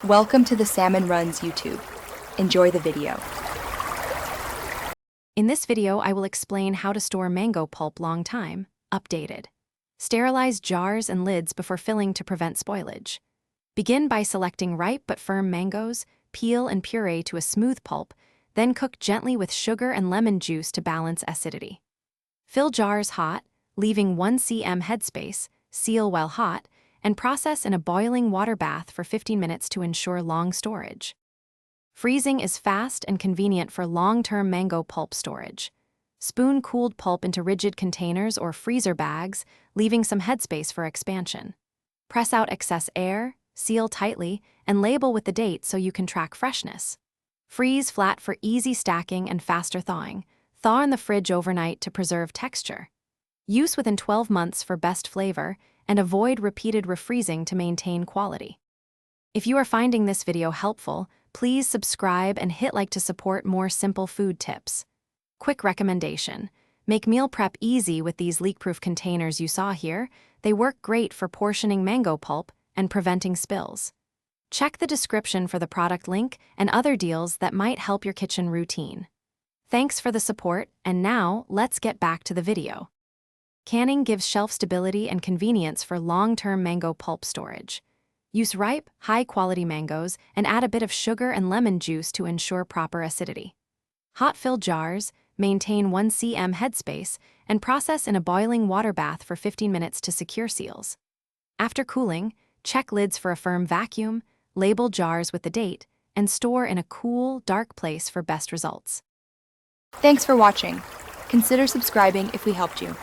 Welcome to the Salmon Runs YouTube. Enjoy the video. In this video, I will explain how to store mango pulp long time, updated. Sterilize jars and lids before filling to prevent spoilage. Begin by selecting ripe but firm mangoes, peel and puree to a smooth pulp, then cook gently with sugar and lemon juice to balance acidity. Fill jars hot, leaving 1 cm headspace, seal while hot, and process in a boiling water bath for 15 minutes to ensure long storage. Freezing is fast and convenient for long-term mango pulp storage. Spoon cooled pulp into rigid containers or freezer bags, leaving some headspace for expansion. Press out excess air, seal tightly, and label with the date so you can track freshness. Freeze flat for easy stacking and faster thawing. Thaw in the fridge overnight to preserve texture. Use within 12 months for best flavor, and avoid repeated refreezing to maintain quality. If you are finding this video helpful, please subscribe and hit like to support more simple food tips. Quick recommendation: make meal prep easy with these leak-proof containers you saw here. They work great for portioning mango pulp and preventing spills. Check the description for the product link and other deals that might help your kitchen routine. Thanks for the support, and now let's get back to the video. Canning gives shelf stability and convenience for long-term mango pulp storage. Use ripe, high-quality mangoes and add a bit of sugar and lemon juice to ensure proper acidity. Hot-fill jars, maintain 1 cm headspace, and process in a boiling water bath for 15 minutes to secure seals. After cooling, check lids for a firm vacuum, label jars with the date, and store in a cool, dark place for best results. Thanks for watching. Consider subscribing if we helped you.